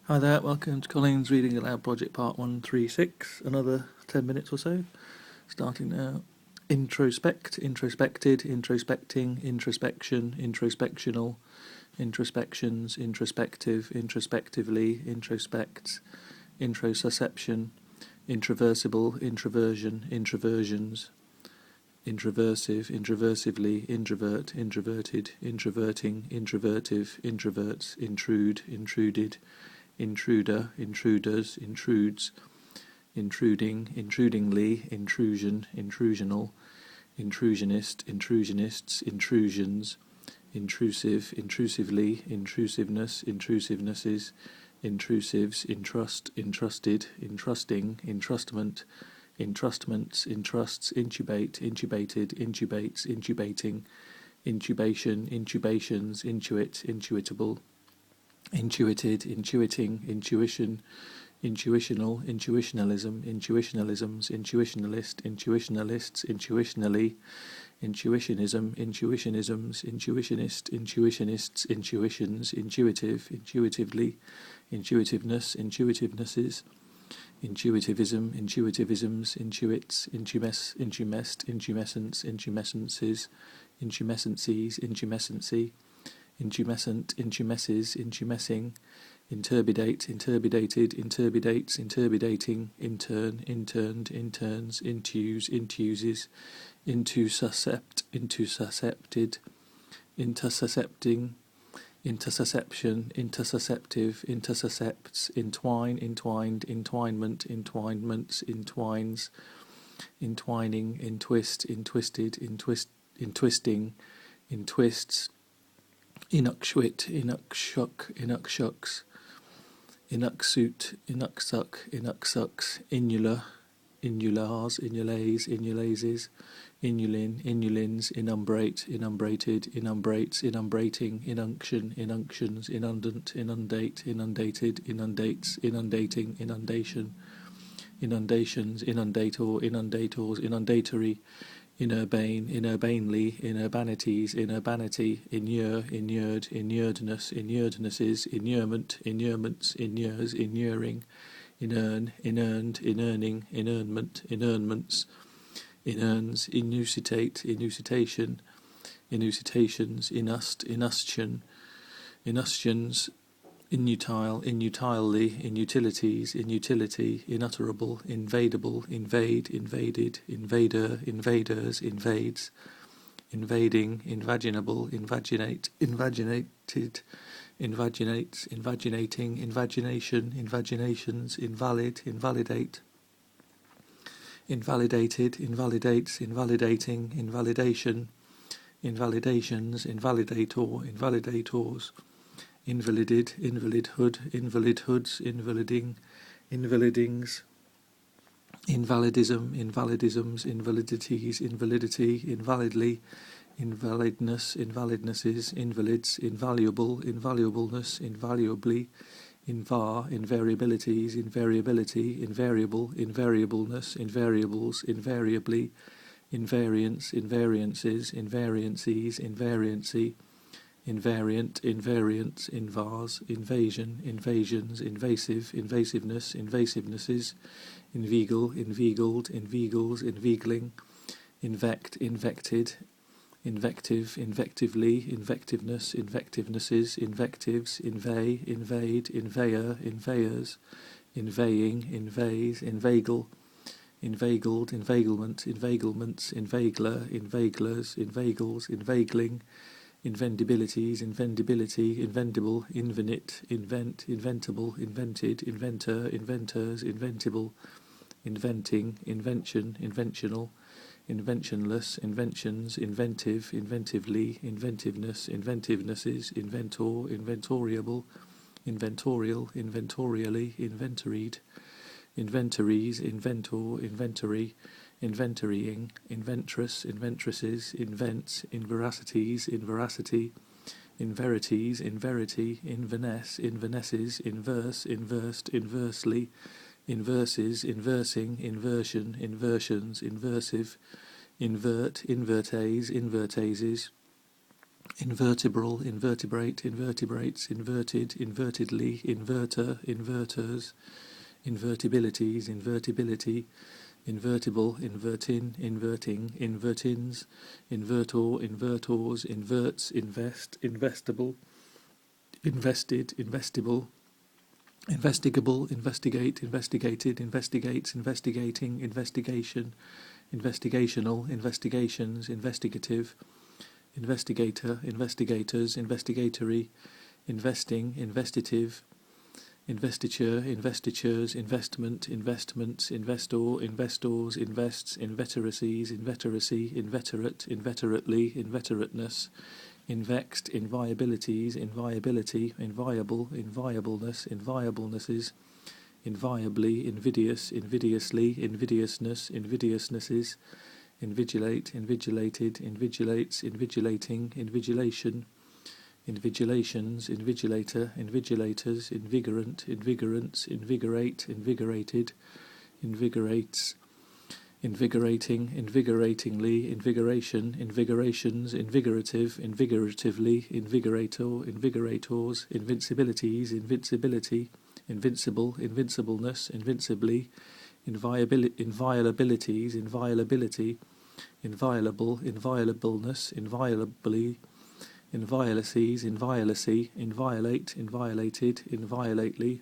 Hi there, welcome to Collins Reading Aloud Project Part 136, another 10 minutes or so, starting now. Introspect, introspected, introspecting, introspection, introspectional, introspections, introspective, introspectively, introspects, introsusception, introversible, introversion, introversions, introversive, introversively, introvert, introverted, introverting, introvertive, introverts, intrude, intruded, intruder, intruders, intrudes, intruding, intrudingly, intrusion, intrusional, intrusionist, intrusionists, intrusions, intrusive, intrusively, intrusiveness, intrusivenesses, intrusives, intrust, intrusted, intrusting, intrustment, entrustments, intrusts, intubate, intubated, intubates, intubating, intubation, intubations, intuit, intuitable, intuited, intuiting, intuition, intuitional, intuitionalism, intuitionalisms, intuitionalist, intuitionalists, intuitionally, intuitionism, intuitionisms, intuitionist, intuitionists, intuitions, intuitive, intuitively, intuitiveness, intuitivesses, intuitivism, intuitivisms, intuits, intumescent, intumescences, intumescencies, intumescency, intumescent, intumesses, intumessing, interbidate, interbidated, interbidates, interbidating, intern, interned, interns, intues, intuses, intususcept, intususcepted, intersuscepting, intersusception, intersusceptive, intersuscepts, entwine, entwined, entwinement, entwinements, entwines, entwining, entwist, entwisted, entwisting, entwists, inuxuit, inuxuck, inuxucks, inuxute, inuxuck, inuxucks, inula, inulars, inulays, inulases, inulin, inulins, inumbrate, inumbrated, inumbrates, inumbrating, inunction, inunctions, inundant, inundate, inundated, inundates, inundating, inundation, inundations, inundator, inundators, inundatory, inurbane, inurbanely, inurbanities, inurbanity, inure, inured, inuredness, inurednesses, inurement, inurements, inures, inuring, inurn, inurned, inerning, inurnment, inurnments, inerns, inusitate, inusitation, inusitations, inust, inustion, inustions, inutile, inutilely, inutilities, inutility, inutterable, invadable, invade, invaded, invader, invaders, invades, invading, invaginable, invaginate, invaginated, invaginates, invaginating, invagination, invaginations, invalid, invalidate, invalidated, invalidates, invalidating, invalidation, invalidations, invalidator, invalidators, invalided, invalidhood, invalidhoods, invaliding, invalidings, invalidism, invalidisms, invalidities, invalidity, invalidly, invalidness, invalidnesses, invalids, invaluable, invaluableness, invaluably, invar, invariabilities, invariability, invariable, invariableness, invariables, invariably, invariance, invariances, invariancies, invariancy, invariant, invariants, invars, invasion, invasions, invasive, invasiveness, invasivenesses, inveigle, inveigled, inveigles, inveigling, invect, invected, invective, invectively, invectiveness, invectivenesses, invectives, invey, invade, inveyor, inveyors, inveighing, inveys, inveigle, inveigled, inveiglement, inveiglements, inveigler, inveiglers, inveigles, inveigling, invendibilities, invendibility, invendible, invenit, invent, inventable, invented, inventor, inventors, inventible, inventing, invention, inventional, inventionless, inventions, inventive, inventively, inventiveness, inventivenesses, inventor, inventoriable, inventorial, inventorially, inventoried, inventories, inventor, inventory, inventorying, inventress, inventresses, invents, inveracities, inveracity, inverities, inverity, inverness, invernesses, inverse, inversed, inversely, inverses, inversing, inversion, inversions, inversive, invert, invertase, invertases, invertebral, invertebrate, invertebrates, inverted, invertedly, inverter, inverters, invertibilities, invertibility, invertible, invertin, inverting, invertins, invertor, invertors, inverts, invest, investable, invested, investible, investigable, investigate, investigated, investigates, investigating, investigation, investigational, investigations, investigative, investigator, investigators, investigatory, investing, investitive, investiture, investitures, investment, investments, investor, investors, invests, inveteracies, inveteracy, inveterate, inveterately, inveterateness, invexed, inviabilities, inviability, inviable, inviableness, inviablenesses, inviably, invidious, invidiously, invidiousness, invidiousnesses, invigilate, invigilated, invigilates, invigilating, invigilation, invigilations, invigilator, invigilators, invigorant, invigorants, invigorate, invigorated, invigorates, invigorating, invigoratingly, invigoration, invigorations, invigorative, invigoratively, invigorator, invigorators, invincibilities, invincibility, invincible, invincibleness, invincibly, inviolabilities, inviolability, inviolable, inviolableness, inviolably, inviolacies, inviolacy, inviolate, inviolated, inviolately,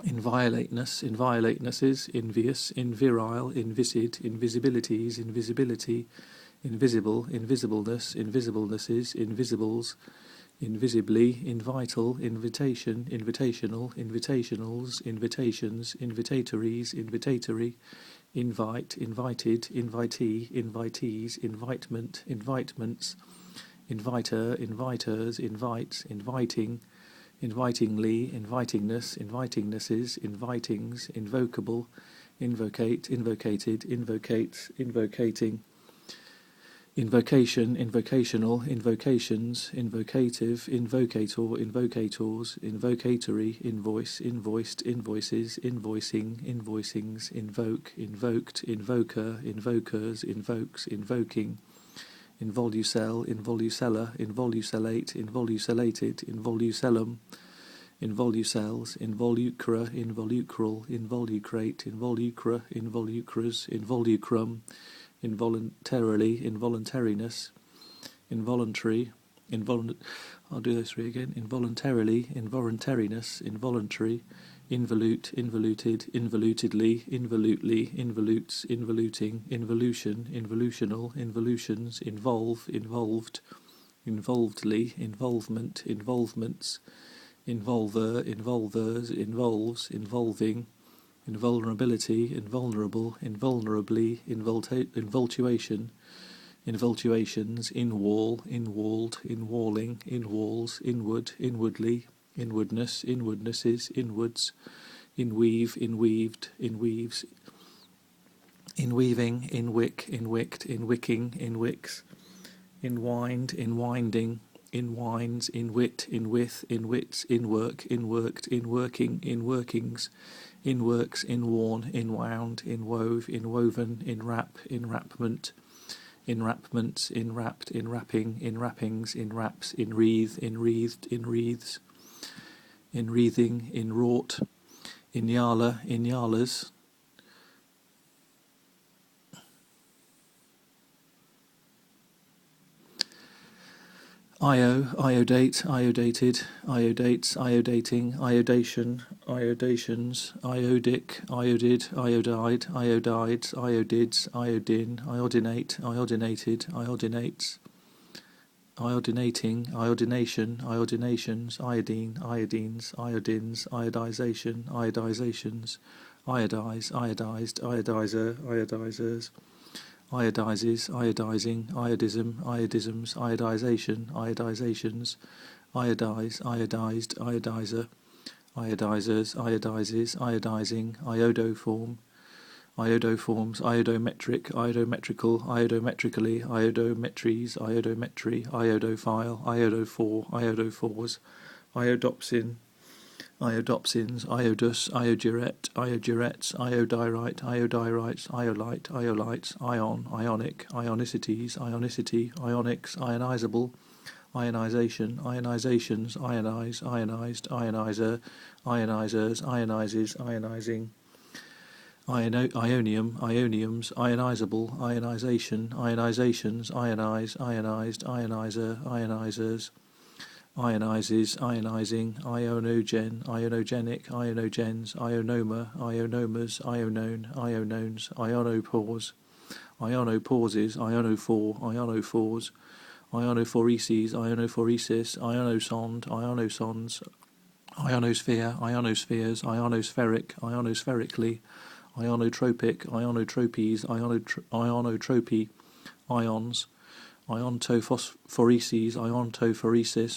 inviolateness, inviolatenesses, invious, invirile, invisid, invisibilities, invisibility, invisible, invisibleness, invisiblenesses, invisibles, invisibly, invital, invitation, invitational, invitationals, invitations, invitatories, invitatory, invite, invited, invitee, invitees, invitement, invitements, inviter, inviters, invites, inviting, invitingly, invitingness, invitingnesses, invitings, invocable, invocate, invocated, invocates, invocating, invocation, invocational, invocations, invocative, invocator, invocators, invocatory, invoice, invoiced, invoices, invoicing, invoicings, invoke, invoked, invoker, invokers, invokes, invoking, involucell, involucella, involucellate, involucellated, involucellum, involucells, involucra, involucral, involucrate, involucra, involucras, involucrum, involuntarily, involuntariness, involuntary, I'll do those three again, involuntarily, involuntariness, involuntary, involute, involuted, involutedly, involutely, involutes, involuting, involution, involutional, involutions, involve, involved, involvedly, involvement, involvements, involver, involvers, involves, involving, invulnerability, invulnerable, invulnerably, invultuation, invultuations, inwall, inwalled, inwalling, inwalls, inward, inwardly, inwardness, inwardnesses, inwards, inweave, inweaved, inweaves, inweaving, inwick, inwicked, inwicking, inwicks, inwind, inwinding, inwines, inwit, inwith, inwits, inwork, inworked, inworking, inworkings, inworks, inworn, inwound, inwove, inwoven, inwrap, enwrapment, enwrapments, enwrapped, enwrapping, enwrappings, enwraps, enwreathe, enwreathed, enwreaths, enwreathing, enwrought, inyala, inyalas, iodate, iodated, iodates, iodating, iodation, iodations, iodic, iodid, iodide, iodides, iodids, iodine, iodinate, iodinated, iodinates, iodinating, iodination, iodinations, iodine, iodines, iodines, iodization, iodizations, iodize, iodized, iodizer, iodizers, iodizes, iodizing, iodism, iodisms, iodization, iodizations, iodize, iodized, iodizer, iodizers, iodizes, iodizing, iodoform, iodoforms, iodometric, iodometrical, iodometrically, iodometries, iodometry, iodophile, iodophore, iodophores, iodopsin, iodopsins, iodus, iodurette, iodurettes, iodyrite, iodirites, iolite, iolites, ion, ionic, ionicities, ionicity, ionics, ionizable, ionization, ionizations, ionize, ionized, ionizer, ionizers, ionizes, ionizing, ionium, ioniums, ionizable, ionization, ionizations, ionize, ionized, ionizer, ionizers, ionizes, ionizing, ionogen, ionogenic, ionogens, ionoma, ionomas, ionone, ionones, ionopause, ionopauses, ionophore, ionophores, ionophoreses, ionophoresis, ionosond, ionosons, ionosphere, ionospheres, ionospheric, ionospherically, ionotropic, ionotropes, ionotropy, ions, iontophoreses, iontophoresis,